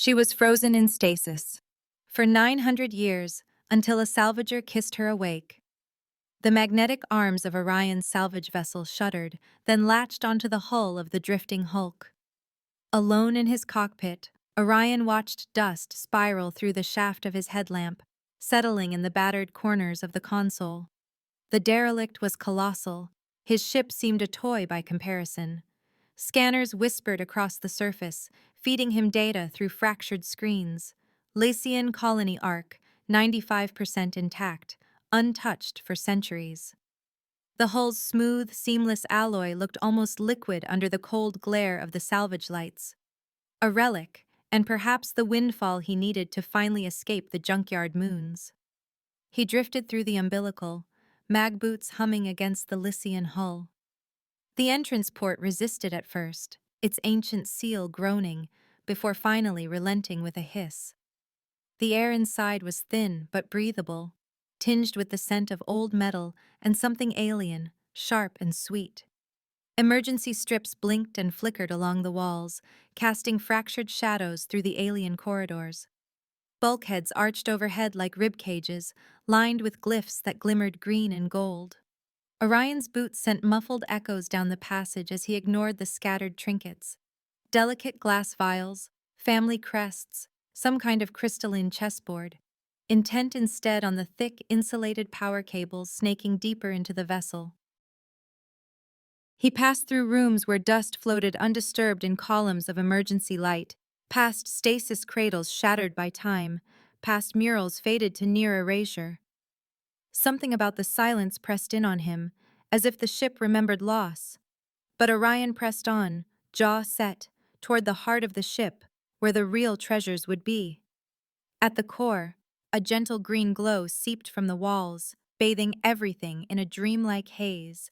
She was frozen in stasis for 900 years until a salvager kissed her awake. The magnetic arms of Orion's salvage vessel shuddered, then latched onto the hull of the drifting hulk. Alone in his cockpit, Orion watched dust spiral through the shaft of his headlamp, settling in the battered corners of the console. The derelict was colossal. His ship seemed a toy by comparison. Scanners whispered across the surface, feeding him data through fractured screens. Lycian colony arc, 95% intact, untouched for centuries. The hull's smooth, seamless alloy looked almost liquid under the cold glare of the salvage lights. A relic, and perhaps the windfall he needed to finally escape the junkyard moons. He drifted through the umbilical, mag boots humming against the Lycian hull. The entrance port resisted at first, its ancient seal groaning, before finally relenting with a hiss. The air inside was thin but breathable, tinged with the scent of old metal and something alien, sharp and sweet. Emergency strips blinked and flickered along the walls, casting fractured shadows through the alien corridors. Bulkheads arched overhead like rib cages, lined with glyphs that glimmered green and gold. Orion's boots sent muffled echoes down the passage as he ignored the scattered trinkets. Delicate glass vials, family crests, some kind of crystalline chessboard, intent instead on the thick, insulated power cables snaking deeper into the vessel. He passed through rooms where dust floated undisturbed in columns of emergency light, past stasis cradles shattered by time, past murals faded to near erasure. Something about the silence pressed in on him, as if the ship remembered loss. But Orion pressed on, jaw set, toward the heart of the ship, where the real treasures would be. At the core, a gentle green glow seeped from the walls, bathing everything in a dreamlike haze.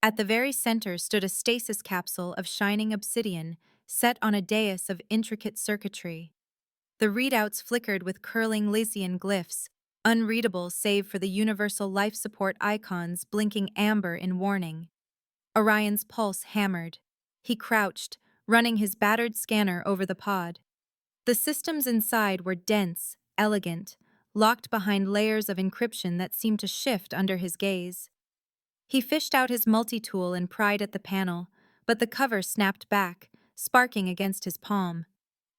At the very center stood a stasis capsule of shining obsidian, set on a dais of intricate circuitry. The readouts flickered with curling Lycian glyphs, unreadable save for the universal life support icons blinking amber in warning. Orion's pulse hammered. He crouched, running his battered scanner over the pod. The systems inside were dense, elegant, locked behind layers of encryption that seemed to shift under his gaze. He fished out his multi-tool and pried at the panel, but the cover snapped back, sparking against his palm.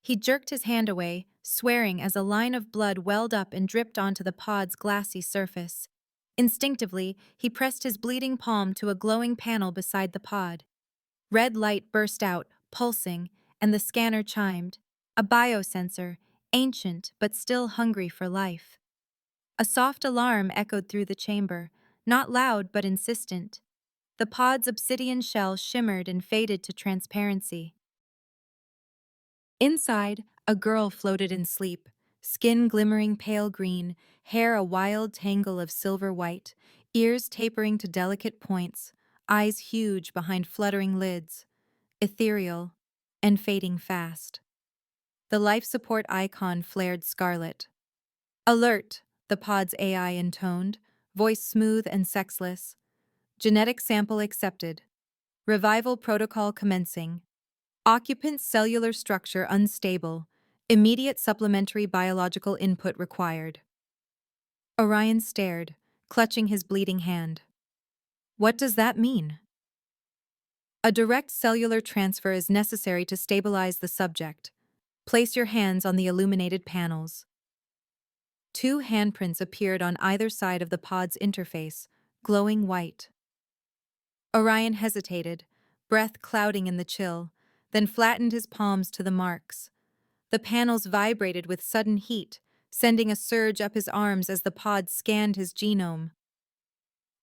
He jerked his hand away, swearing as a line of blood welled up and dripped onto the pod's glassy surface. Instinctively, he pressed his bleeding palm to a glowing panel beside the pod. Red light burst out, pulsing, and the scanner chimed. A biosensor, ancient but still hungry for life. A soft alarm echoed through the chamber, not loud but insistent. The pod's obsidian shell shimmered and faded to transparency. Inside, a girl floated in sleep, skin glimmering pale green, hair a wild tangle of silver white, ears tapering to delicate points, eyes huge behind fluttering lids, ethereal and fading fast. The life support icon flared scarlet. Alert, the pod's AI intoned, voice smooth and sexless. Genetic sample accepted. Revival protocol commencing. Occupant's cellular structure unstable. Immediate supplementary biological input required. Orion stared, clutching his bleeding hand. What does that mean? A direct cellular transfer is necessary to stabilize the subject. Place your hands on the illuminated panels. 2 handprints appeared on either side of the pod's interface, glowing white. Orion hesitated, breath clouding in the chill, then flattened his palms to the marks. The panels vibrated with sudden heat, sending a surge up his arms as the pod scanned his genome.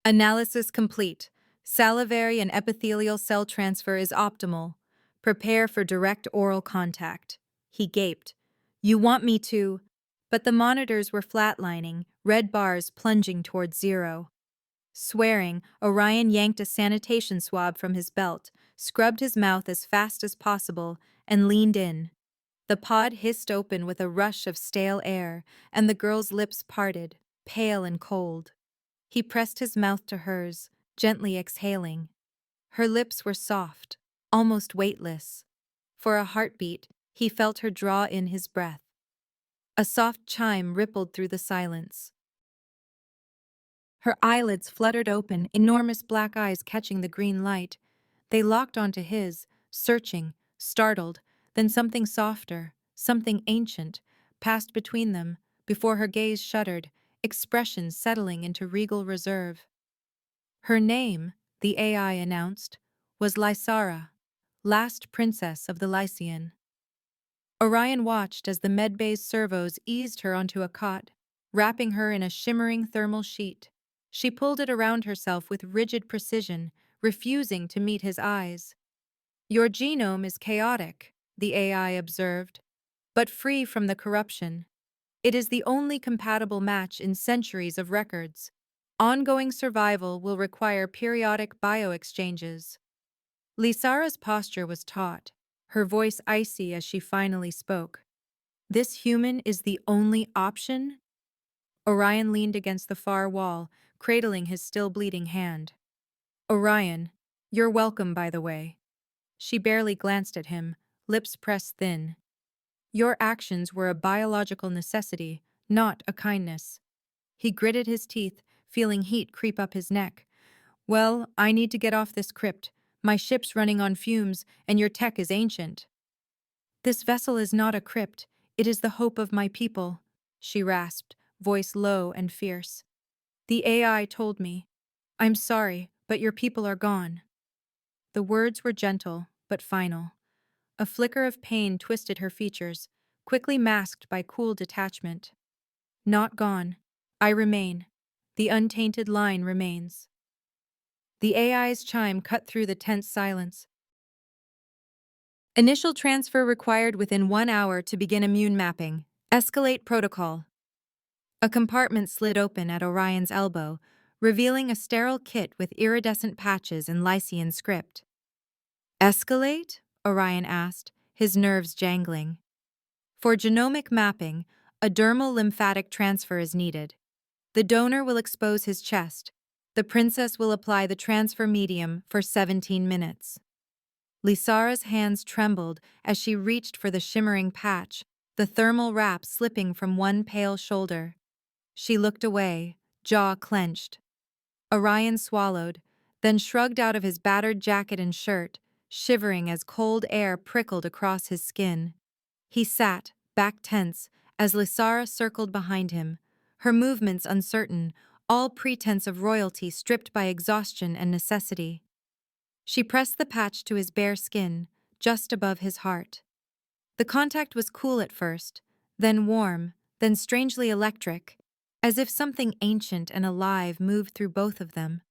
Analysis complete. Salivary and epithelial cell transfer is optimal. Prepare for direct oral contact. He gaped. You want me to... But the monitors were flatlining, red bars plunging towards 0. Swearing, Orion yanked a sanitation swab from his belt, scrubbed his mouth as fast as possible, and leaned in. The pod hissed open with a rush of stale air, and the girl's lips parted, pale and cold. He pressed his mouth to hers, gently exhaling. Her lips were soft, almost weightless. For a heartbeat, He felt her draw in his breath. A soft chime rippled through the silence. Her eyelids fluttered open, enormous black eyes catching the green light. They locked onto his, searching, startled, then something softer, something ancient, passed between them, before her gaze shuddered, expression settling into regal reserve. Her name, the AI announced, was Lysara, last princess of the Lycian. Orion watched as the medbay's servos eased her onto a cot, wrapping her in a shimmering thermal sheet. She pulled it around herself with rigid precision, refusing to meet his eyes. "Your genome is chaotic," the AI observed, "but free from the corruption. It is the only compatible match in centuries of records. Ongoing survival will require periodic bioexchanges." Lysara's posture was taut, her voice icy as she finally spoke. "This human is the only option?" Orion leaned against the far wall, cradling his still bleeding hand. "Orion, you're welcome, by the way." She barely glanced at him, lips pressed thin. "Your actions were a biological necessity, not a kindness." He gritted his teeth, feeling heat creep up his neck. "Well, I need to get off this crypt. My ship's running on fumes, and your tech is ancient." "This vessel is not a crypt. It is the hope of my people," she rasped, voice low and fierce. "The AI told me. I'm sorry, but your people are gone." The words were gentle, but final. A flicker of pain twisted her features, quickly masked by cool detachment. "Not gone. I remain. The untainted line remains." The AI's chime cut through the tense silence. "Initial transfer required within 1 hour to begin immune mapping. Escalate protocol." A compartment slid open at Orion's elbow, revealing a sterile kit with iridescent patches in Lycian script. "Escalate?" Orion asked, his nerves jangling. "For genomic mapping, a dermal lymphatic transfer is needed. The donor will expose his chest. The princess will apply the transfer medium for 17 minutes. Lysara's hands trembled as she reached for the shimmering patch, the thermal wrap slipping from one pale shoulder. She looked away, jaw clenched. Orion swallowed, then shrugged out of his battered jacket and shirt, shivering as cold air prickled across his skin. He sat, back tense, as Lysara circled behind him, her movements uncertain, all pretense of royalty stripped by exhaustion and necessity. She pressed the patch to his bare skin, just above his heart. The contact was cool at first, then warm, then strangely electric, as if something ancient and alive moved through both of them.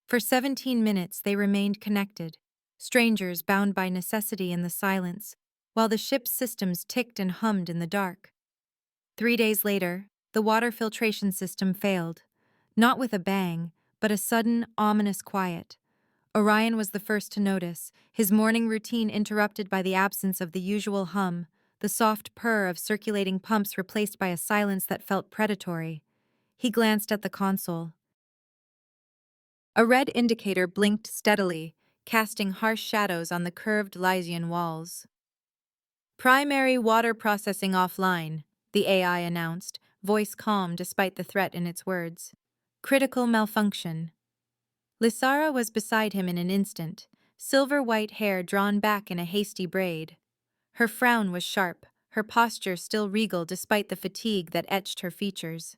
For 17 minutes they remained connected, strangers bound by necessity in the silence, while the ship's systems ticked and hummed in the dark. 3 days later, the water filtration system failed, not with a bang, but a sudden, ominous quiet. Orion was the first to notice, his morning routine interrupted by the absence of the usual hum, the soft purr of circulating pumps replaced by a silence that felt predatory. He glanced at the console. A red indicator blinked steadily, casting harsh shadows on the curved Lysian walls. "Primary water processing offline," the AI announced, voice calm despite the threat in its words. "Critical malfunction." Lysara was beside him in an instant, silver-white hair drawn back in a hasty braid. Her frown was sharp, her posture still regal despite the fatigue that etched her features.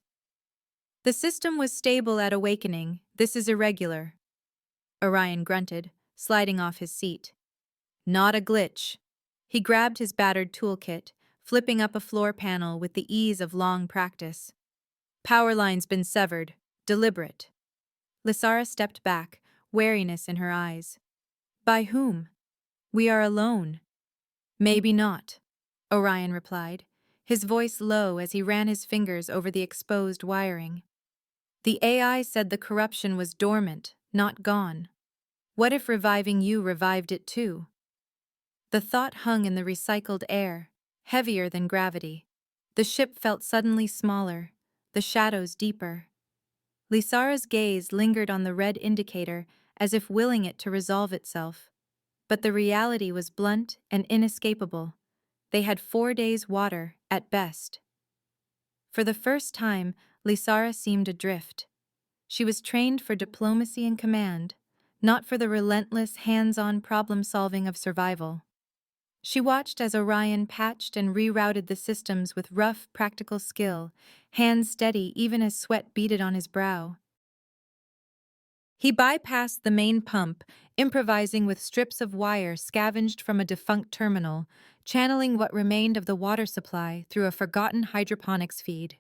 "The system was stable at awakening. This is irregular." Orion grunted, sliding off his seat. "Not a glitch." He grabbed his battered toolkit, flipping up a floor panel with the ease of long practice. "Power line's been severed. Deliberate." Lysara stepped back, wariness in her eyes. "By whom?" "We are alone." "Maybe not," Orion replied, his voice low as he ran his fingers over the exposed wiring. "The AI said the corruption was dormant, not gone. What if reviving you revived it too?" The thought hung in the recycled air, heavier than gravity. The ship felt suddenly smaller, the shadows deeper. Lysara's gaze lingered on the red indicator as if willing it to resolve itself. But the reality was blunt and inescapable. They had 4 days' water, at best. For the first time, Lysara seemed adrift. She was trained for diplomacy and command, not for the relentless, hands-on problem-solving of survival. She watched as Orion patched and rerouted the systems with rough, practical skill, hands steady even as sweat beaded on his brow. He bypassed the main pump, improvising with strips of wire scavenged from a defunct terminal, channeling what remained of the water supply through a forgotten hydroponics feed.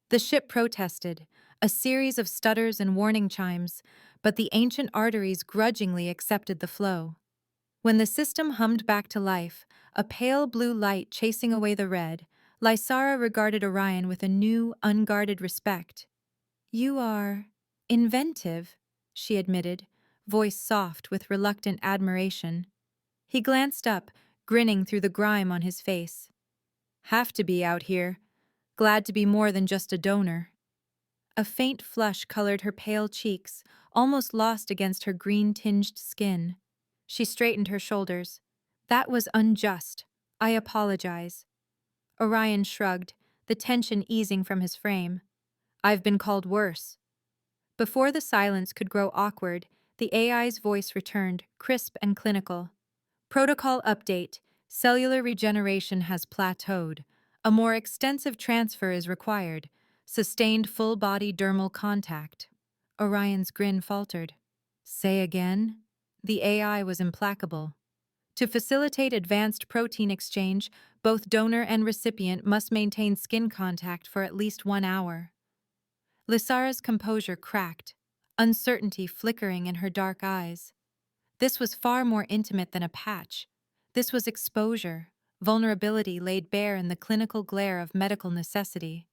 The ship protested, a series of stutters and warning chimes, but the ancient arteries grudgingly accepted the flow. When the system hummed back to life, a pale blue light chasing away the red, Lysara regarded Orion with a new, unguarded respect. "You are inventive," she admitted, voice soft with reluctant admiration. He glanced up, grinning through the grime on his face. "Have to be out here. Glad to be more than just a donor." A faint flush colored her pale cheeks, almost lost against her green-tinged skin. She straightened her shoulders. "That was unjust. I apologize." Orion shrugged, the tension easing from his frame. "I've been called worse." Before the silence could grow awkward, the AI's voice returned, crisp and clinical. "Protocol update. Cellular regeneration has plateaued. A more extensive transfer is required. Sustained full-body dermal contact." Orion's grin faltered. "Say again?" The AI was implacable. To facilitate advanced protein exchange, both donor and recipient must maintain skin contact for at least 1 hour. Lysara's composure cracked, uncertainty flickering in her dark eyes. This was far more intimate than a patch. This was exposure, vulnerability laid bare in the clinical glare of medical necessity.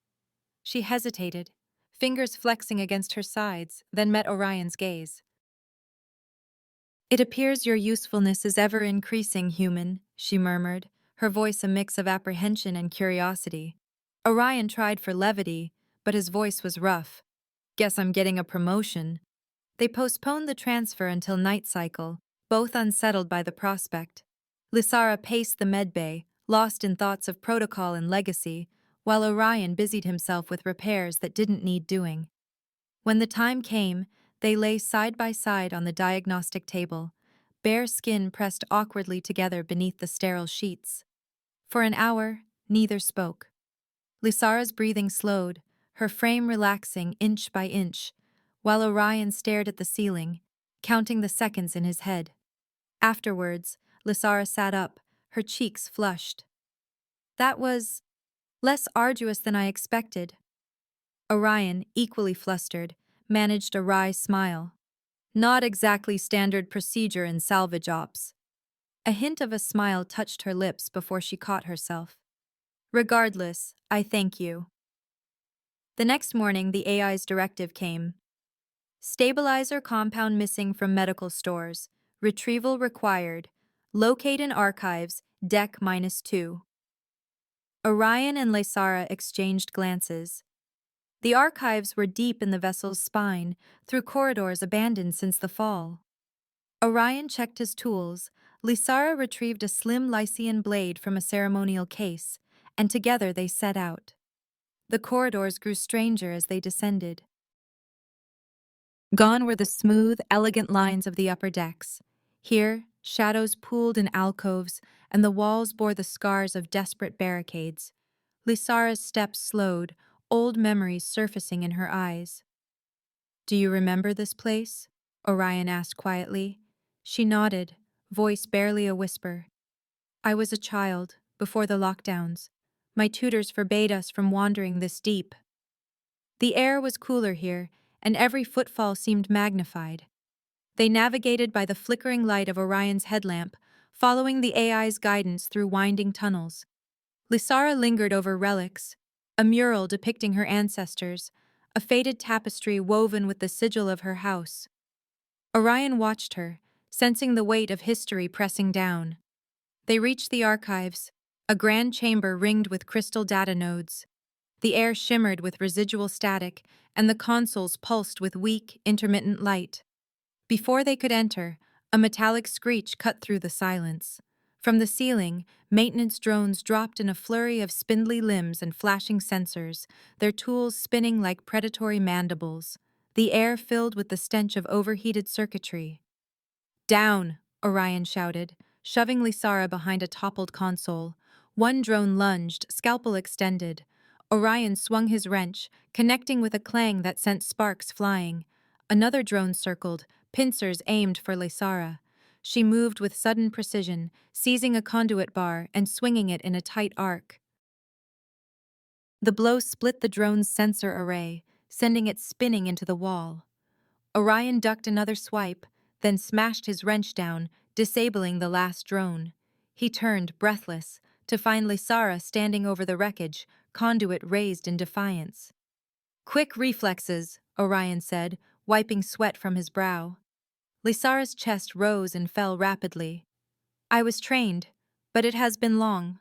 She hesitated, fingers flexing against her sides, then met Orion's gaze. "It appears your usefulness is ever increasing, human," she murmured, her voice a mix of apprehension and curiosity. Orion tried for levity, but his voice was rough. "Guess I'm getting a promotion." They postponed the transfer until night cycle, both unsettled by the prospect. Lysara paced the medbay, lost in thoughts of protocol and legacy, while Orion busied himself with repairs that didn't need doing. When the time came, they lay side by side on the diagnostic table, bare skin pressed awkwardly together beneath the sterile sheets. For an hour, neither spoke. Lysara's breathing slowed, her frame relaxing inch by inch, while Orion stared at the ceiling, counting the seconds in his head. Afterwards, Lysara sat up, her cheeks flushed. "That was less arduous than I expected." Orion, equally flustered, managed a wry smile. "Not exactly standard procedure in salvage ops." A hint of a smile touched her lips before she caught herself. "Regardless, I thank you." The next morning, the AI's directive came. "Stabilizer compound missing from medical stores. Retrieval required. Locate in archives, deck -2. Orion and Lysara exchanged glances. The archives were deep in the vessel's spine, through corridors abandoned since the fall. Orion checked his tools, Lysara retrieved a slim Lycian blade from a ceremonial case, and together they set out. The corridors grew stranger as they descended. Gone were the smooth, elegant lines of the upper decks. Here, shadows pooled in alcoves, and the walls bore the scars of desperate barricades. Lysara's steps slowed, old memories surfacing in her eyes. "Do you remember this place?" Orion asked quietly. She nodded, voice barely a whisper. "I was a child, before the lockdowns. My tutors forbade us from wandering this deep." The air was cooler here, and every footfall seemed magnified. They navigated by the flickering light of Orion's headlamp, following the AI's guidance through winding tunnels. Lysara lingered over relics, a mural depicting her ancestors, a faded tapestry woven with the sigil of her house. Orion watched her, sensing the weight of history pressing down. They reached the archives, a grand chamber ringed with crystal data nodes. The air shimmered with residual static, and the consoles pulsed with weak, intermittent light. Before they could enter, a metallic screech cut through the silence. From the ceiling, maintenance drones dropped in a flurry of spindly limbs and flashing sensors, their tools spinning like predatory mandibles, the air filled with the stench of overheated circuitry. "Down!" Orion shouted, shoving Lysara behind a toppled console. One drone lunged, scalpel extended. Orion swung his wrench, connecting with a clang that sent sparks flying. Another drone circled, pincers aimed for Lysara. She moved with sudden precision, seizing a conduit bar and swinging it in a tight arc. The blow split the drone's sensor array, sending it spinning into the wall. Orion ducked another swipe, then smashed his wrench down, disabling the last drone. He turned, breathless, to find Lysara standing over the wreckage, conduit raised in defiance. "Quick reflexes," Orion said, wiping sweat from his brow. Lysara's chest rose and fell rapidly. "I was trained, but it has been long."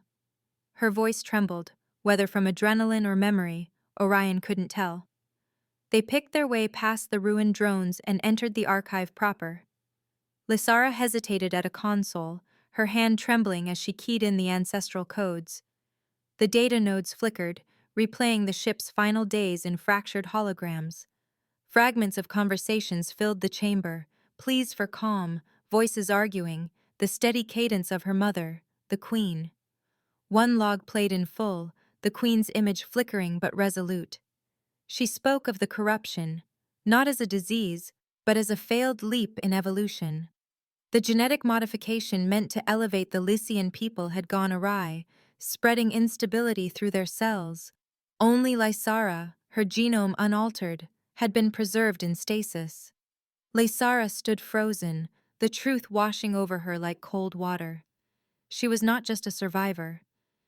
Her voice trembled, whether from adrenaline or memory, Orion couldn't tell. They picked their way past the ruined drones and entered the archive proper. Lysara hesitated at a console, her hand trembling as she keyed in the ancestral codes. The data nodes flickered, replaying the ship's final days in fractured holograms. Fragments of conversations filled the chamber, pleas for calm, voices arguing, the steady cadence of her mother, the Queen. One log played in full, the Queen's image flickering but resolute. She spoke of the corruption, not as a disease, but as a failed leap in evolution. The genetic modification meant to elevate the Lycian people had gone awry, spreading instability through their cells. Only Lysara, her genome unaltered, had been preserved in stasis. Lysara stood frozen, the truth washing over her like cold water. She was not just a survivor.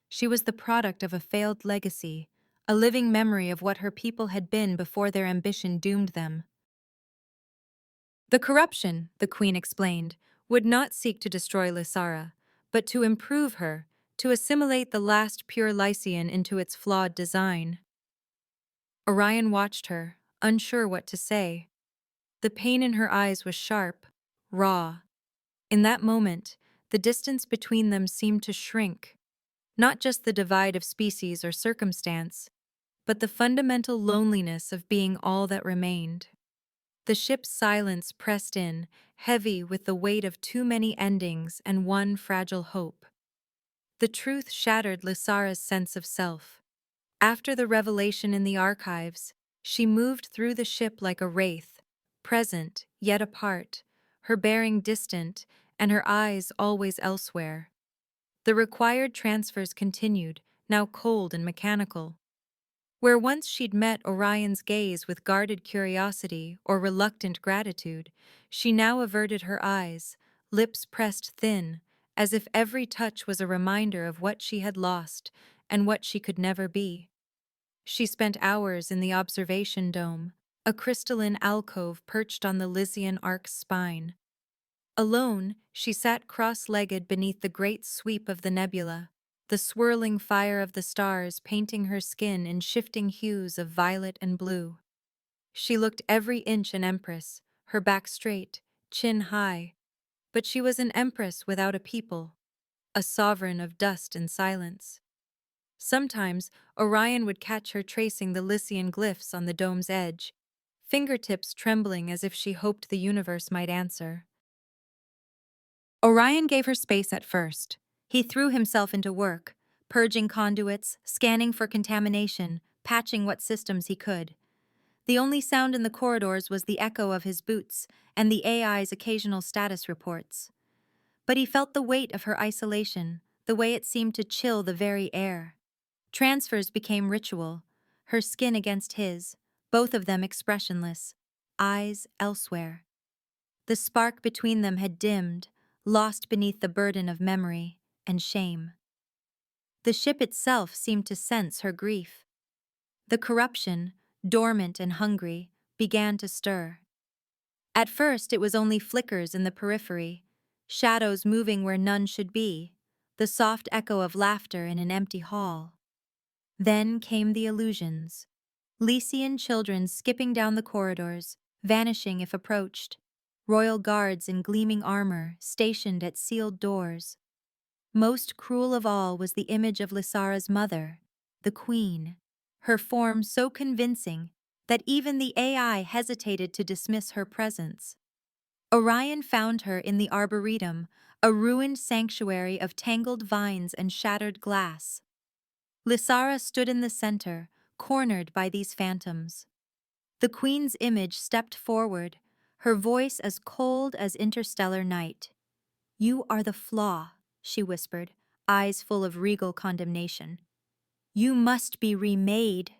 She was the product of a failed legacy, a living memory of what her people had been before their ambition doomed them. The corruption, the Queen explained, would not seek to destroy Lysara, but to improve her, to assimilate the last pure Lycian into its flawed design. Orion watched her, unsure what to say. The pain in her eyes was sharp, raw. In that moment, the distance between them seemed to shrink, not just the divide of species or circumstance, but the fundamental loneliness of being all that remained. The ship's silence pressed in, heavy with the weight of too many endings and one fragile hope. The truth shattered Lysara's sense of self. After the revelation in the archives, she moved through the ship like a wraith, present yet apart, her bearing distant and her eyes always elsewhere. The required transfers continued, now cold and mechanical. Where once she'd met Orion's gaze with guarded curiosity or reluctant gratitude, she now averted her eyes, lips pressed thin, as if every touch was a reminder of what she had lost and what she could never be. She spent hours in the observation dome, a crystalline alcove perched on the Lycian Ark's spine. Alone, she sat cross-legged beneath the great sweep of the nebula, the swirling fire of the stars painting her skin in shifting hues of violet and blue. She looked every inch an empress, her back straight, chin high. But she was an empress without a people, a sovereign of dust and silence. Sometimes, Orion would catch her tracing the Lycian glyphs on the dome's edge, fingertips trembling as if she hoped the universe might answer. Orion gave her space at first. He threw himself into work, purging conduits, scanning for contamination, patching what systems he could. The only sound in the corridors was the echo of his boots and the AI's occasional status reports. But he felt the weight of her isolation, the way it seemed to chill the very air. Transfers became ritual, her skin against his, both of them expressionless, eyes elsewhere. The spark between them had dimmed, lost beneath the burden of memory and shame. The ship itself seemed to sense her grief. The corruption, dormant and hungry, began to stir. At first it was only flickers in the periphery, shadows moving where none should be, the soft echo of laughter in an empty hall. Then came the illusions. Lycian children skipping down the corridors, vanishing if approached. Royal guards in gleaming armor, stationed at sealed doors. Most cruel of all was the image of Lysara's mother, the queen, her form so convincing that even the AI hesitated to dismiss her presence. Orion found her in the Arboretum, a ruined sanctuary of tangled vines and shattered glass. Lysara stood in the center, cornered by these phantoms. The queen's image stepped forward, her voice as cold as interstellar night. "You are the flaw," she whispered, eyes full of regal condemnation. "You must be remade."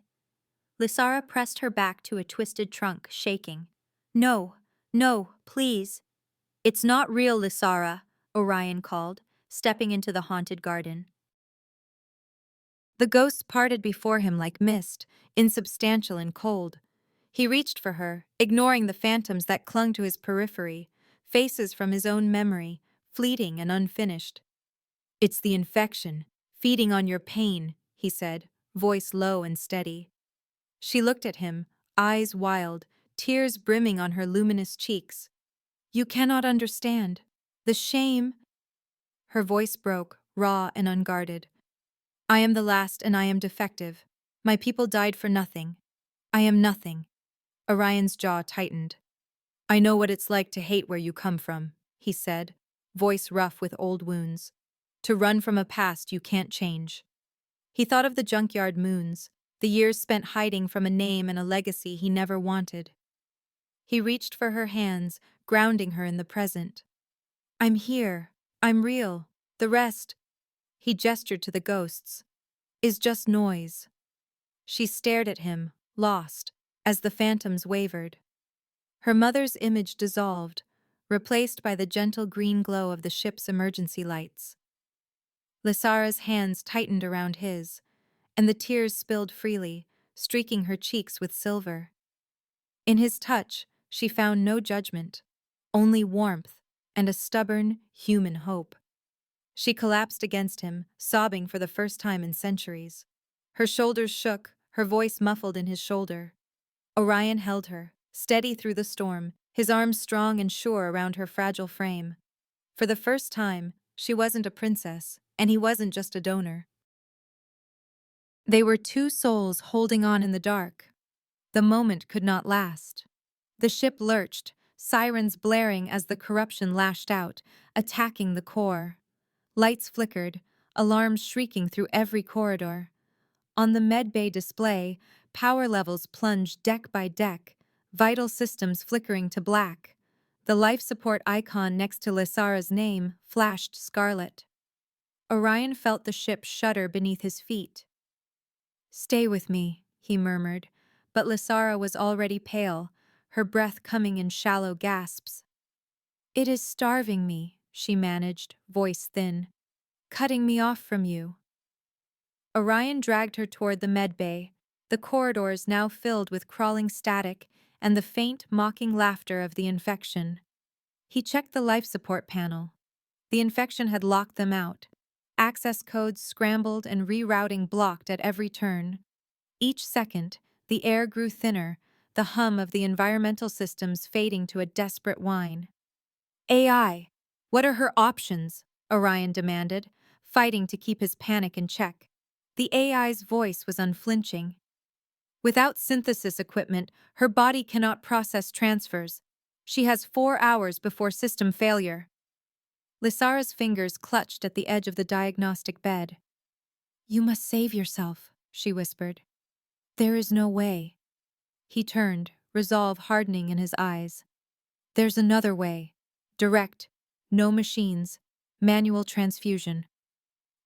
Lysara pressed her back to a twisted trunk, shaking. "No, no, please." "It's not real, Lysara," Orion called, stepping into the haunted garden. The ghosts parted before him like mist, insubstantial and cold. He reached for her, ignoring the phantoms that clung to his periphery, faces from his own memory, fleeting and unfinished. "It's the infection, feeding on your pain," he said, voice low and steady. She looked at him, eyes wild, tears brimming on her luminous cheeks. "You cannot understand. The shame—" Her voice broke, raw and unguarded. "I am the last and I am defective. My people died for nothing. I am nothing." Orion's jaw tightened. "I know what it's like to hate where you come from," he said, voice rough with old wounds. "To run from a past you can't change." He thought of the junkyard moons, the years spent hiding from a name and a legacy he never wanted. He reached for her hands, grounding her in the present. "I'm here. I'm real. The rest," he gestured to the ghosts, "is just noise." She stared at him, lost, as the phantoms wavered. Her mother's image dissolved, replaced by the gentle green glow of the ship's emergency lights. Lysara's hands tightened around his, and the tears spilled freely, streaking her cheeks with silver. In his touch, she found no judgment, only warmth and a stubborn, human hope. She collapsed against him, sobbing for the first time in centuries. Her shoulders shook, her voice muffled in his shoulder. Orion held her, steady through the storm, his arms strong and sure around her fragile frame. For the first time, she wasn't a princess, and he wasn't just a donor. They were two souls holding on in the dark. The moment could not last. The ship lurched, sirens blaring as the corruption lashed out, attacking the core. Lights flickered, alarms shrieking through every corridor. On the medbay display, power levels plunged deck by deck, vital systems flickering to black. The life support icon next to Lysara's name flashed scarlet. Orion felt the ship shudder beneath his feet. "Stay with me," he murmured, but Lysara was already pale, her breath coming in shallow gasps. "It is starving me," she managed, voice thin. "Cutting me off from you." Orion dragged her toward the medbay, the corridors now filled with crawling static and the faint, mocking laughter of the infection. He checked the life support panel. The infection had locked them out. Access codes scrambled and rerouting blocked at every turn. Each second, the air grew thinner, the hum of the environmental systems fading to a desperate whine. "AI, what are her options?" Orion demanded, fighting to keep his panic in check. The AI's voice was unflinching. "Without synthesis equipment, her body cannot process transfers. She has 4 hours before system failure." Lysara's fingers clutched at the edge of the diagnostic bed. "You must save yourself," she whispered. "There is no way." He turned, resolve hardening in his eyes. "There's another way. Direct, no machines, manual transfusion."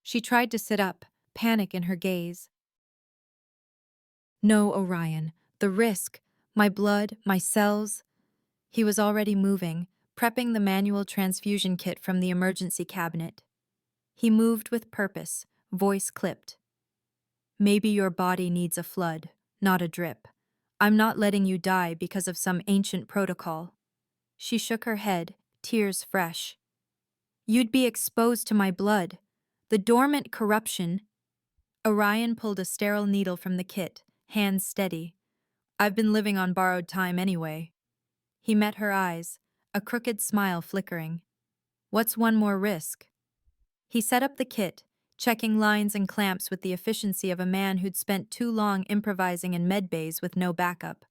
She tried to sit up, panic in her gaze. "No, Orion, the risk, my blood, my cells." He was already moving, prepping the manual transfusion kit from the emergency cabinet. He moved with purpose, voice clipped. "Maybe your body needs a flood, not a drip. I'm not letting you die because of some ancient protocol." She shook her head, tears fresh. "You'd be exposed to my blood. The dormant corruption." Orion pulled a sterile needle from the kit, hands steady. "I've been living on borrowed time anyway." He met her eyes, a crooked smile flickering. "What's one more risk?" He set up the kit, checking lines and clamps with the efficiency of a man who'd spent too long improvising in medbays with no backup.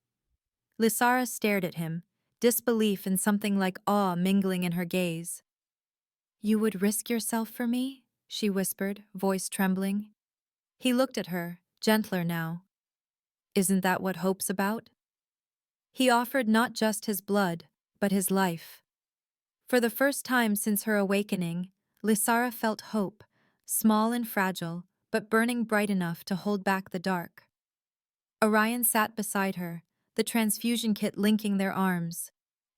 Lysara stared at him, disbelief and something like awe mingling in her gaze. "You would risk yourself for me?" she whispered, voice trembling. He looked at her, gentler now. "Isn't that what hope's about?" He offered not just his blood, but his life. For the first time since her awakening, Lysara felt hope, small and fragile, but burning bright enough to hold back the dark. Orion sat beside her, the transfusion kit linking their arms.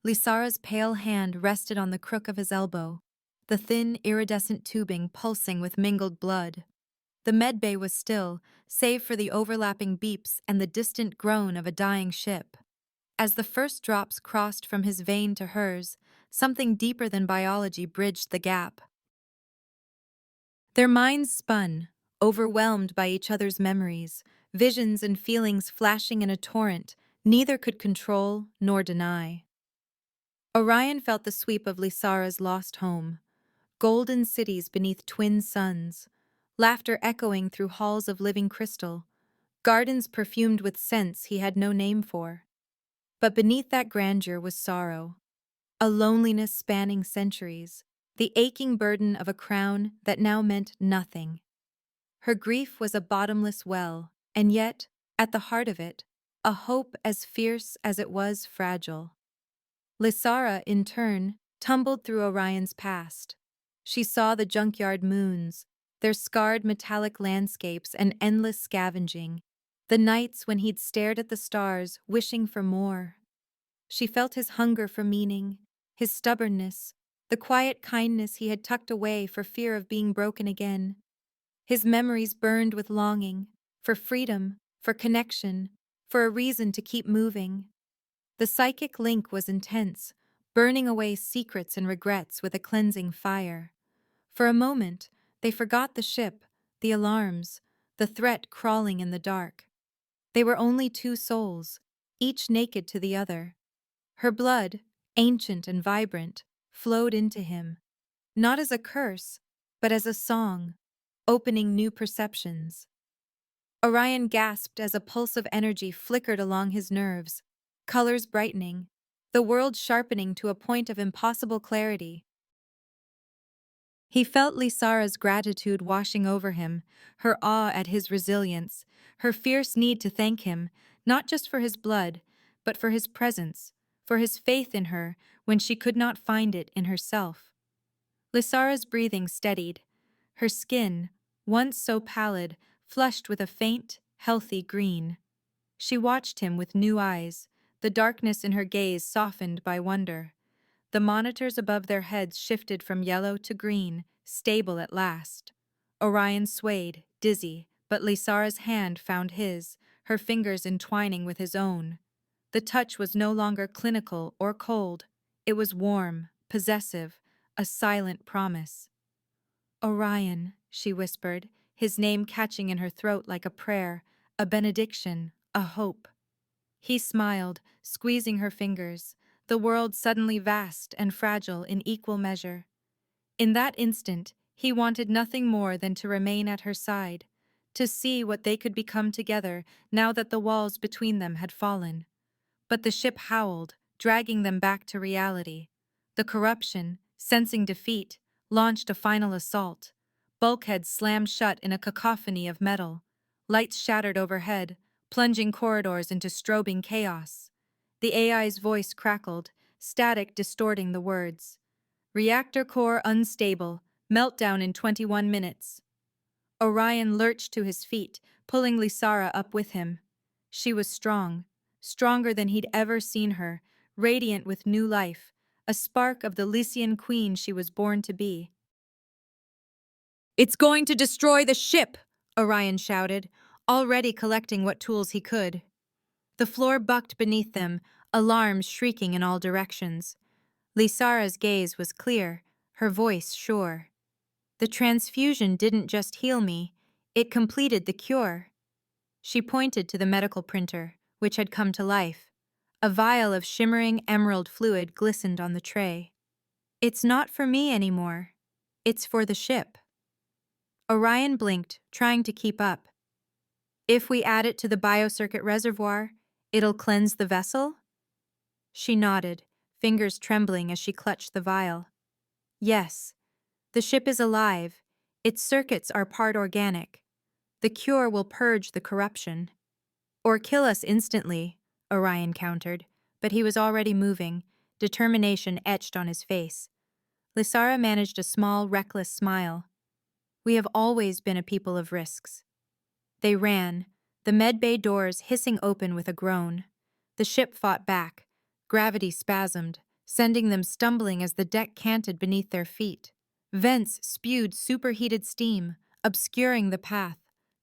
Lysara's pale hand rested on the crook of his elbow, the thin, iridescent tubing pulsing with mingled blood. The medbay was still, save for the overlapping beeps and the distant groan of a dying ship. As the first drops crossed from his vein to hers, something deeper than biology bridged the gap. Their minds spun, overwhelmed by each other's memories, visions and feelings flashing in a torrent neither could control nor deny. Orion felt the sweep of Lysara's lost home, golden cities beneath twin suns, laughter echoing through halls of living crystal, gardens perfumed with scents he had no name for. But beneath that grandeur was sorrow, a loneliness spanning centuries, the aching burden of a crown that now meant nothing. Her grief was a bottomless well, and yet, at the heart of it, a hope as fierce as it was fragile. Lysara, in turn, tumbled through Orion's past. She saw the junkyard moons, their scarred metallic landscapes and endless scavenging, the nights when he'd stared at the stars, wishing for more. She felt his hunger for meaning, his stubbornness, the quiet kindness he had tucked away for fear of being broken again. His memories burned with longing, for freedom, for connection, for a reason to keep moving. The psychic link was intense, burning away secrets and regrets with a cleansing fire. For a moment, they forgot the ship, the alarms, the threat crawling in the dark. They were only two souls, each naked to the other. Her blood, ancient and vibrant, flowed into him, not as a curse, but as a song, opening new perceptions. Orion gasped as a pulse of energy flickered along his nerves, colors brightening, the world sharpening to a point of impossible clarity. He felt Lysara's gratitude washing over him, her awe at his resilience, her fierce need to thank him, not just for his blood, but for his presence, for his faith in her when she could not find it in herself. Lysara's breathing steadied, her skin, once so pallid, flushed with a faint, healthy green. She watched him with new eyes, the darkness in her gaze softened by wonder. The monitors above their heads shifted from yellow to green, stable at last. Orion swayed, dizzy, but Lysara's hand found his, her fingers entwining with his own. The touch was no longer clinical or cold. It was warm, possessive, a silent promise. "Orion," she whispered, his name catching in her throat like a prayer, a benediction, a hope. He smiled, squeezing her fingers, the world suddenly vast and fragile in equal measure. In that instant, he wanted nothing more than to remain at her side, to see what they could become together now that the walls between them had fallen. But the ship howled, dragging them back to reality. The corruption, sensing defeat, launched a final assault. Bulkheads slammed shut in a cacophony of metal. Lights shattered overhead, plunging corridors into strobing chaos. The AI's voice crackled, static distorting the words. "Reactor core unstable. Meltdown in 21 minutes." Orion lurched to his feet, pulling Lysara up with him. She was strong, stronger than he'd ever seen her, radiant with new life, a spark of the Lycian queen she was born to be. "It's going to destroy the ship!" Orion shouted, already collecting what tools he could. The floor bucked beneath them, alarms shrieking in all directions. Lysara's gaze was clear, her voice sure. "The transfusion didn't just heal me, it completed the cure." She pointed to the medical printer, which had come to life. A vial of shimmering emerald fluid glistened on the tray. "It's not for me anymore. It's for the ship." Orion blinked, trying to keep up. If we add it to the biocircuit reservoir, it'll cleanse the vessel? She nodded, fingers trembling as she clutched the vial. Yes, the ship is alive. Its circuits are part organic. The cure will purge the corruption. Or kill us instantly, Orion countered, but he was already moving, determination etched on his face. Lysara managed a small, reckless smile. We have always been a people of risks. They ran, the medbay doors hissing open with a groan. The ship fought back. Gravity spasmed, sending them stumbling as the deck canted beneath their feet. Vents spewed superheated steam, obscuring the path.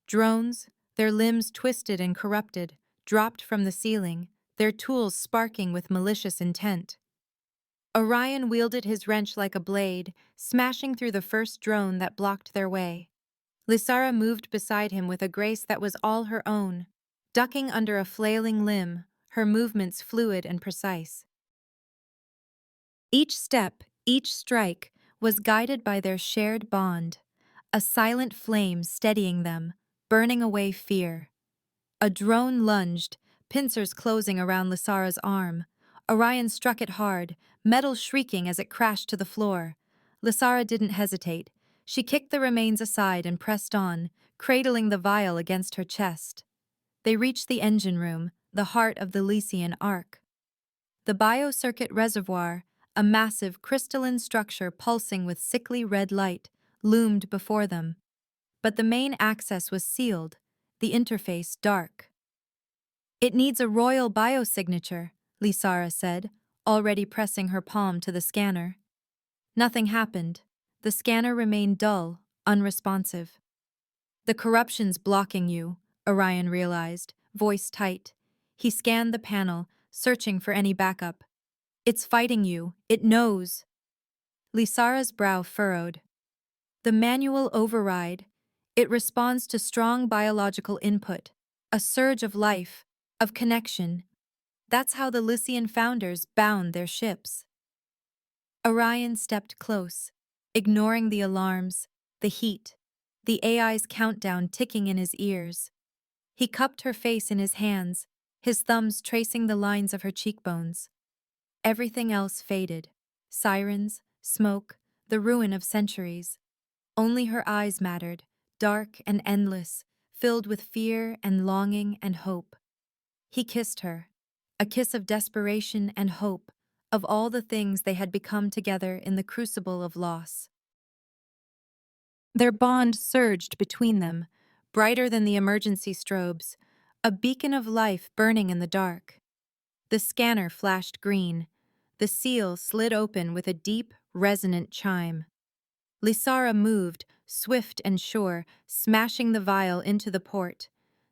Drones, their limbs twisted and corrupted, dropped from the ceiling, their tools sparking with malicious intent. Orion wielded his wrench like a blade, smashing through the first drone that blocked their way. Lysara moved beside him with a grace that was all her own, ducking under a flailing limb, her movements fluid and precise. Each step, each strike, was guided by their shared bond, a silent flame steadying them, burning away fear. A drone lunged, pincers closing around Lysara's arm. Orion struck it hard, metal shrieking as it crashed to the floor. Lysara didn't hesitate. She kicked the remains aside and pressed on, cradling the vial against her chest. They reached the engine room, the heart of the Lycian arc. The biocircuit reservoir, a massive crystalline structure pulsing with sickly red light, loomed before them. But the main access was sealed, the interface dark. It needs a royal biosignature, Lysara said, already pressing her palm to the scanner. Nothing happened. The scanner remained dull, unresponsive. The corruption's blocking you, Orion realized, voice tight. He scanned the panel, searching for any backup. It's fighting you. It knows. Lysara's brow furrowed. The manual override. It responds to strong biological input, a surge of life, of connection. That's how the Lycian founders bound their ships. Orion stepped close, ignoring the alarms, the heat, the AI's countdown ticking in his ears. He cupped her face in his hands, his thumbs tracing the lines of her cheekbones. Everything else faded. Sirens, smoke, the ruin of centuries. Only her eyes mattered, dark and endless, filled with fear and longing and hope. He kissed her, a kiss of desperation and hope, of all the things they had become together in the crucible of loss. Their bond surged between them, brighter than the emergency strobes, a beacon of life burning in the dark. The scanner flashed green. The seal slid open with a deep, resonant chime. Lysara moved, swift and sure, smashing the vial into the port.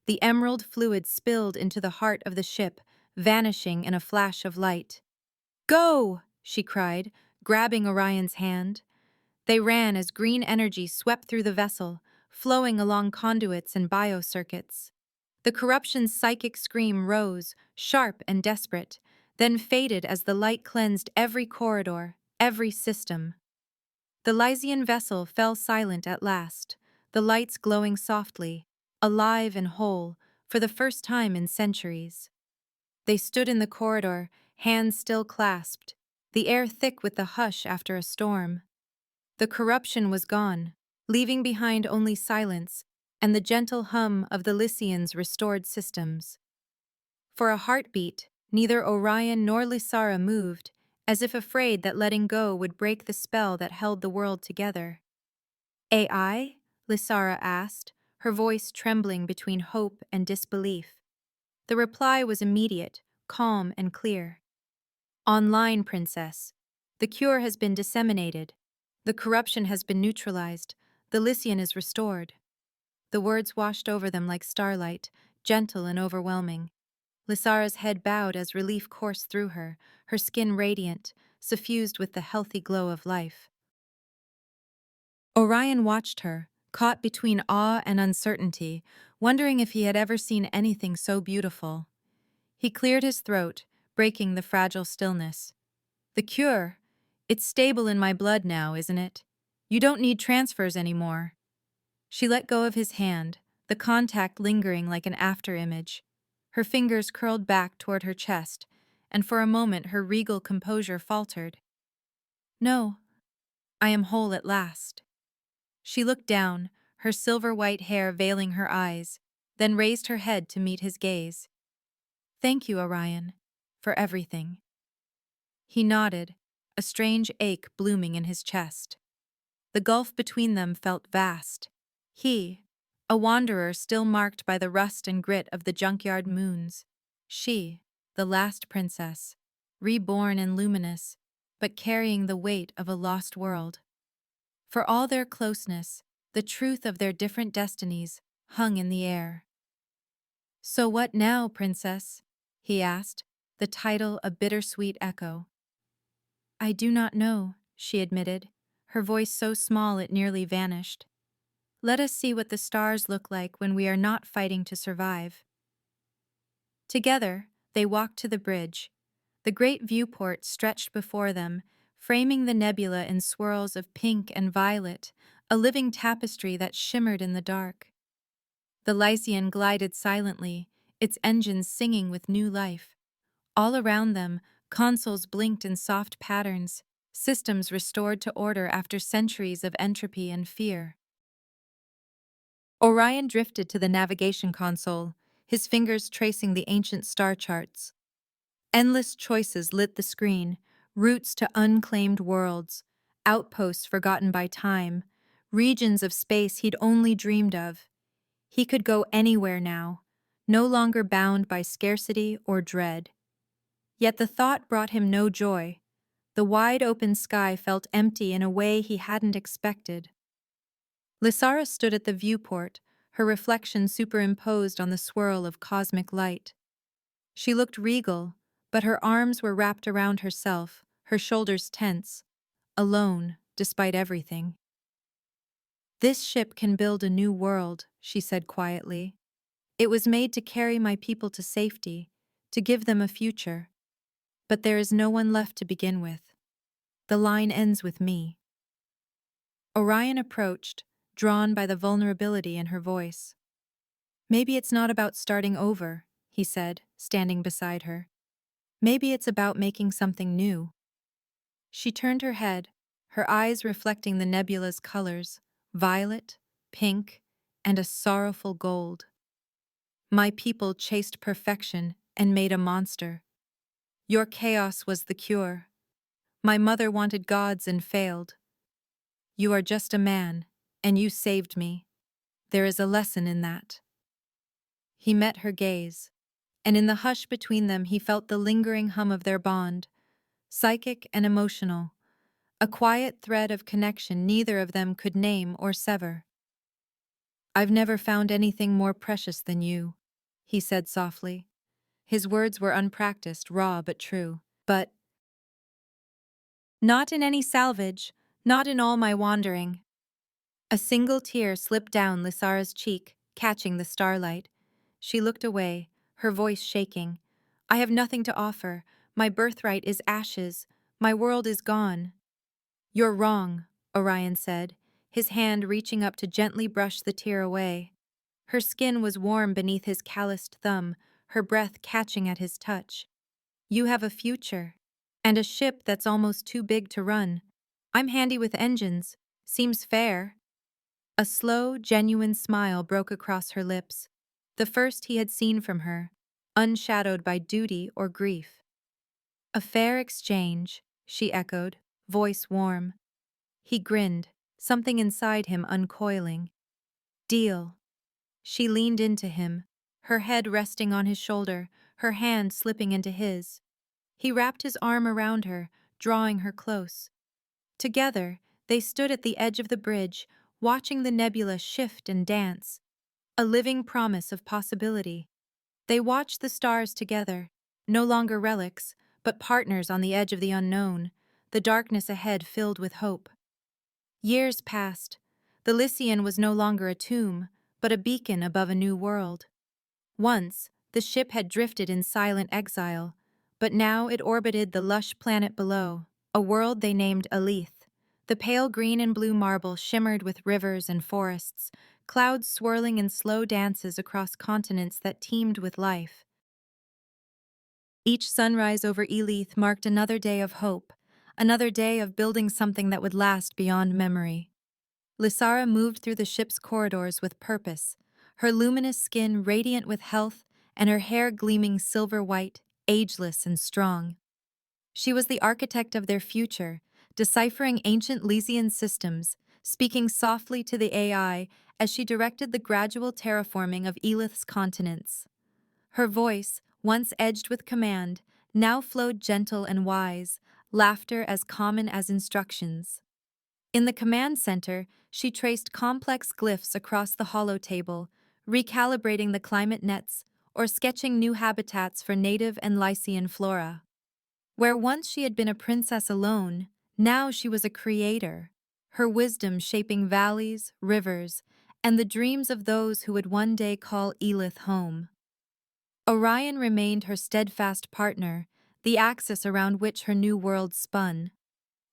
The emerald fluid spilled into the heart of the ship, vanishing in a flash of light. "Go!" she cried, grabbing Orion's hand. They ran as green energy swept through the vessel, flowing along conduits and biocircuits. The corruption's psychic scream rose, sharp and desperate, then faded as the light cleansed every corridor, every system. The Lysian vessel fell silent at last, the lights glowing softly, alive and whole, for the first time in centuries. They stood in the corridor, hands still clasped, the air thick with the hush after a storm. The corruption was gone, leaving behind only silence and the gentle hum of the Lycians' restored systems. For a heartbeat, neither Orion nor Lysara moved, as if afraid that letting go would break the spell that held the world together. "AI?" Lysara asked, her voice trembling between hope and disbelief. The reply was immediate, calm and clear. "Online, Princess. The cure has been disseminated. The corruption has been neutralized. The Lycian is restored." The words washed over them like starlight, gentle and overwhelming. Lysara's head bowed as relief coursed through her, her skin radiant, suffused with the healthy glow of life. Orion watched her, caught between awe and uncertainty, wondering if he had ever seen anything so beautiful. He cleared his throat, breaking the fragile stillness. "The cure? It's stable in my blood now, isn't it? You don't need transfers anymore." She let go of his hand, the contact lingering like an afterimage. Her fingers curled back toward her chest, and for a moment her regal composure faltered. "No, I am whole at last." She looked down, her silver-white hair veiling her eyes, then raised her head to meet his gaze. "Thank you, Orion, for everything." He nodded, a strange ache blooming in his chest. The gulf between them felt vast. He, a wanderer still marked by the rust and grit of the junkyard moons. She, the last princess, reborn and luminous, but carrying the weight of a lost world. For all their closeness, the truth of their different destinies hung in the air. "So what now, princess?" he asked, the title a bittersweet echo. "I do not know," she admitted, her voice so small it nearly vanished. "Let us see what the stars look like when we are not fighting to survive." Together, they walked to the bridge. The great viewport stretched before them, framing the nebula in swirls of pink and violet, a living tapestry that shimmered in the dark. The Lycian glided silently, its engines singing with new life. All around them, consoles blinked in soft patterns, systems restored to order after centuries of entropy and fear. Orion drifted to the navigation console, his fingers tracing the ancient star charts. Endless choices lit the screen, routes to unclaimed worlds, outposts forgotten by time, regions of space he'd only dreamed of. He could go anywhere now, no longer bound by scarcity or dread. Yet the thought brought him no joy. The wide-open sky felt empty in a way he hadn't expected. Lysara stood at the viewport, her reflection superimposed on the swirl of cosmic light. She looked regal, but her arms were wrapped around herself, her shoulders tense, alone, despite everything. "This ship can build a new world," she said quietly. "It was made to carry my people to safety, to give them a future. But there is no one left to begin with. The line ends with me." Orion approached, drawn by the vulnerability in her voice. "Maybe it's not about starting over," he said, standing beside her. "Maybe it's about making something new." She turned her head, her eyes reflecting the nebula's colors, violet, pink, and a sorrowful gold. "My people chased perfection and made a monster. Your chaos was the cure. My mother wanted gods and failed. You are just a man, and you saved me. There is a lesson in that." He met her gaze, and in the hush between them he felt the lingering hum of their bond, psychic and emotional, a quiet thread of connection neither of them could name or sever. "I've never found anything more precious than you," he said softly. His words were unpracticed, raw but true. "But not in any salvage, not in all my wandering." A single tear slipped down Lysara's cheek, catching the starlight. She looked away, her voice shaking. "I have nothing to offer. My birthright is ashes. My world is gone." "You're wrong," Orion said, his hand reaching up to gently brush the tear away. Her skin was warm beneath his calloused thumb, her breath catching at his touch. "You have a future. And a ship that's almost too big to run. I'm handy with engines. Seems fair." A slow, genuine smile broke across her lips, the first he had seen from her, unshadowed by duty or grief. "A fair exchange," she echoed, voice warm. He grinned, something inside him uncoiling. "Deal." She leaned into him, her head resting on his shoulder, her hand slipping into his. He wrapped his arm around her, drawing her close. Together, they stood at the edge of the bridge, watching the nebula shift and dance, a living promise of possibility. They watched the stars together, no longer relics, but partners on the edge of the unknown, the darkness ahead filled with hope. Years passed. The Lycian was no longer a tomb, but a beacon above a new world. Once, the ship had drifted in silent exile, but now it orbited the lush planet below, a world they named Aleth. The pale green and blue marble shimmered with rivers and forests, clouds swirling in slow dances across continents that teemed with life. Each sunrise over Elith marked another day of hope, another day of building something that would last beyond memory. Lysara moved through the ship's corridors with purpose, her luminous skin radiant with health and her hair gleaming silver white, ageless and strong. She was the architect of their future, deciphering ancient Lysian systems, speaking softly to the AI as she directed the gradual terraforming of Elith's continents. Her voice, once edged with command, now flowed gentle and wise, laughter as common as instructions. In the command center, she traced complex glyphs across the hollow table, recalibrating the climate nets or sketching new habitats for native and Lycian flora. Where once she had been a princess alone, now she was a creator, her wisdom shaping valleys, rivers, and the dreams of those who would one day call Elith home. Orion remained her steadfast partner, the axis around which her new world spun.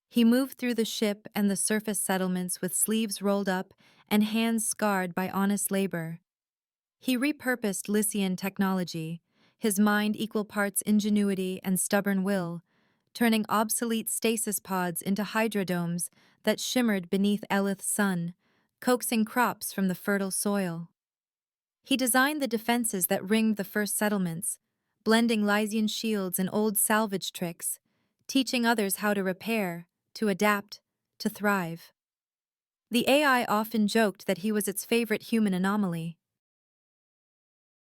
He moved through the ship and the surface settlements with sleeves rolled up and hands scarred by honest labor. He repurposed Lycian technology, his mind equal parts ingenuity and stubborn will, turning obsolete stasis pods into hydrodomes that shimmered beneath Elith's sun, coaxing crops from the fertile soil. He designed the defenses that ringed the first settlements, blending Lysian shields and old salvage tricks, teaching others how to repair, to adapt, to thrive. The AI often joked that he was its favorite human anomaly.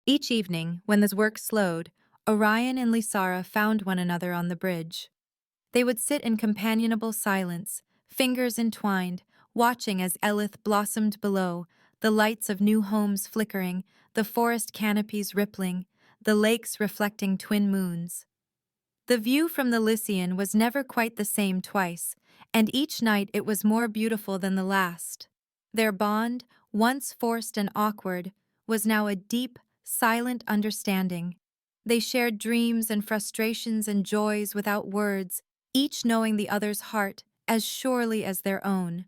Each evening, when his work slowed, Orion and Lysara found one another on the bridge. They would sit in companionable silence, fingers entwined, watching as Elith blossomed below, the lights of new homes flickering, the forest canopies rippling, the lakes reflecting twin moons. The view from the Lycian was never quite the same twice, and each night it was more beautiful than the last. Their bond, once forced and awkward, was now a deep, silent understanding. They shared dreams and frustrations and joys without words, each knowing the other's heart as surely as their own.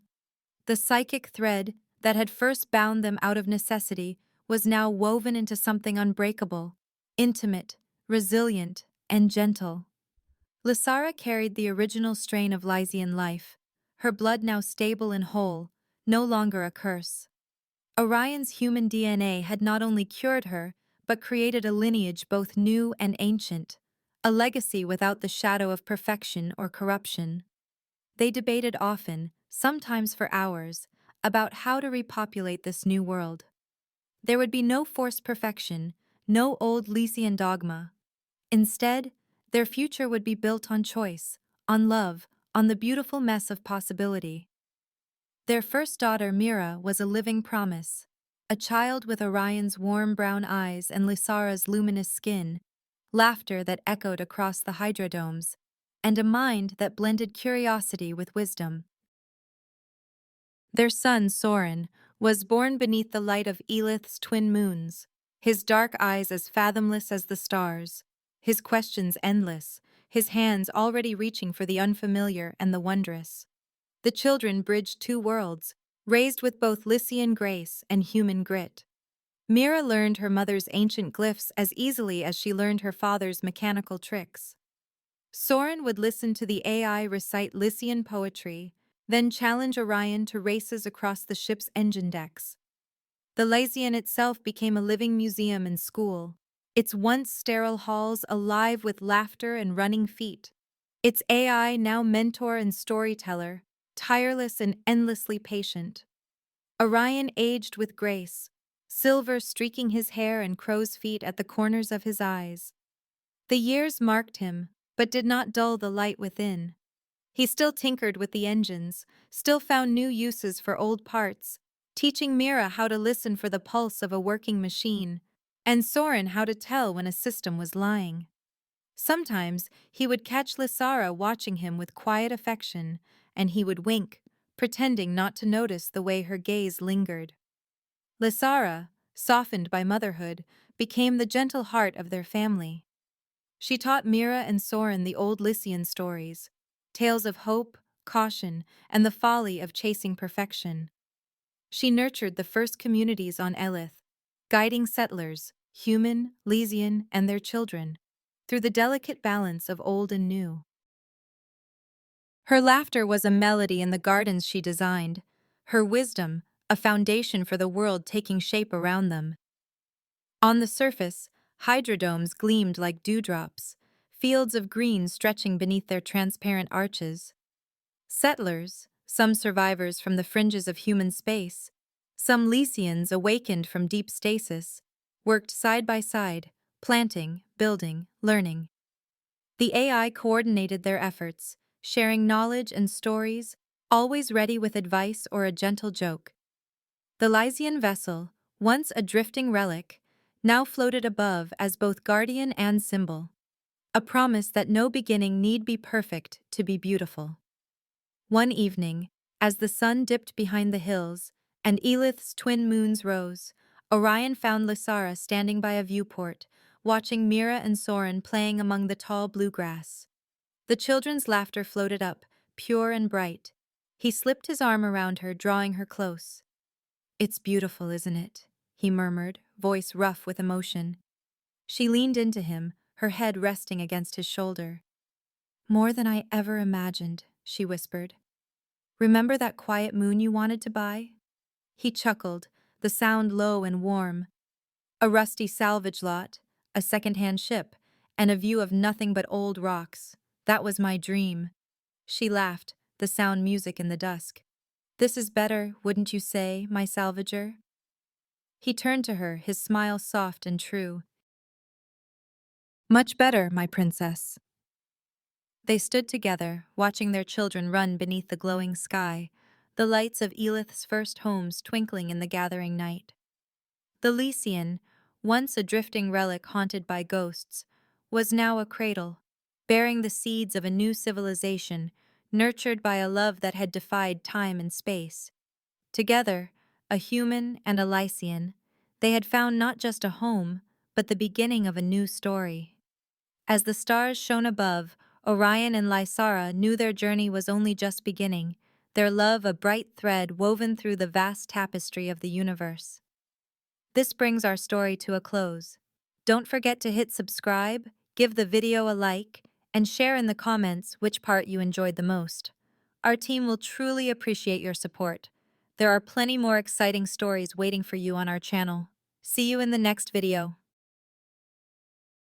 The psychic thread that had first bound them out of necessity was now woven into something unbreakable, intimate, resilient, and gentle. Lysara carried the original strain of Lysian life, her blood now stable and whole, no longer a curse. Orion's human DNA had not only cured her, but created a lineage both new and ancient, a legacy without the shadow of perfection or corruption. They debated often, sometimes for hours, about how to repopulate this new world. There would be no forced perfection, no old Lycian dogma. Instead, their future would be built on choice, on love, on the beautiful mess of possibility. Their first daughter, Mira, was a living promise, a child with Orion's warm brown eyes and Lysara's luminous skin, laughter that echoed across the hydrodomes, and a mind that blended curiosity with wisdom. Their son, Soren, was born beneath the light of Elith's twin moons, his dark eyes as fathomless as the stars, his questions endless, his hands already reaching for the unfamiliar and the wondrous. The children bridged two worlds, raised with both Lycian grace and human grit. Mira learned her mother's ancient glyphs as easily as she learned her father's mechanical tricks. Soren would listen to the AI recite Lycian poetry, then challenge Orion to races across the ship's engine decks. The Lycian itself became a living museum and school, its once sterile halls alive with laughter and running feet. Its AI now mentor and storyteller, tireless and endlessly patient. Orion aged with grace, silver streaking his hair and crow's feet at the corners of his eyes. The years marked him, but did not dull the light within. He still tinkered with the engines, still found new uses for old parts, teaching Mira how to listen for the pulse of a working machine, and Soren how to tell when a system was lying. Sometimes he would catch Lysara watching him with quiet affection, and he would wink, pretending not to notice the way her gaze lingered. Lysara, softened by motherhood, became the gentle heart of their family. She taught Mira and Soren the old Lycian stories, tales of hope, caution, and the folly of chasing perfection. She nurtured the first communities on Elith, guiding settlers, human, Lysian, and their children, through the delicate balance of old and new. Her laughter was a melody in the gardens she designed, her wisdom, a foundation for the world taking shape around them. On the surface, hydrodomes gleamed like dewdrops, fields of green stretching beneath their transparent arches. Settlers, some survivors from the fringes of human space, some Lysians awakened from deep stasis, worked side by side, planting, building, learning. The AI coordinated their efforts, sharing knowledge and stories, always ready with advice or a gentle joke. The Lysian vessel, once a drifting relic, now floated above as both guardian and symbol, a promise that no beginning need be perfect to be beautiful. One evening, as the sun dipped behind the hills and Elith's twin moons rose, Orion found Lysara standing by a viewport, watching Mira and Soren playing among the tall bluegrass. The children's laughter floated up, pure and bright. He slipped his arm around her, drawing her close. "It's beautiful, isn't it?" he murmured, voice rough with emotion. She leaned into him, her head resting against his shoulder. "More than I ever imagined," she whispered. "Remember that quiet moon you wanted to buy?" He chuckled, the sound low and warm. "A rusty salvage lot, a second-hand ship, and a view of nothing but old rocks. That was my dream." She laughed, the sound music in the dusk. "This is better, wouldn't you say, my Salvager?" He turned to her, his smile soft and true. "Much better, my princess." They stood together, watching their children run beneath the glowing sky, the lights of Elith's first homes twinkling in the gathering night. The Lycian, once a drifting relic haunted by ghosts, was now a cradle, bearing the seeds of a new civilization, nurtured by a love that had defied time and space. Together, a human and a Lycian, they had found not just a home, but the beginning of a new story. As the stars shone above, Orion and Lysara knew their journey was only just beginning, their love a bright thread woven through the vast tapestry of the universe. This brings our story to a close. Don't forget to hit subscribe, give the video a like, and share in the comments which part you enjoyed the most. Our team will truly appreciate your support. There are plenty more exciting stories waiting for you on our channel. See you in the next video.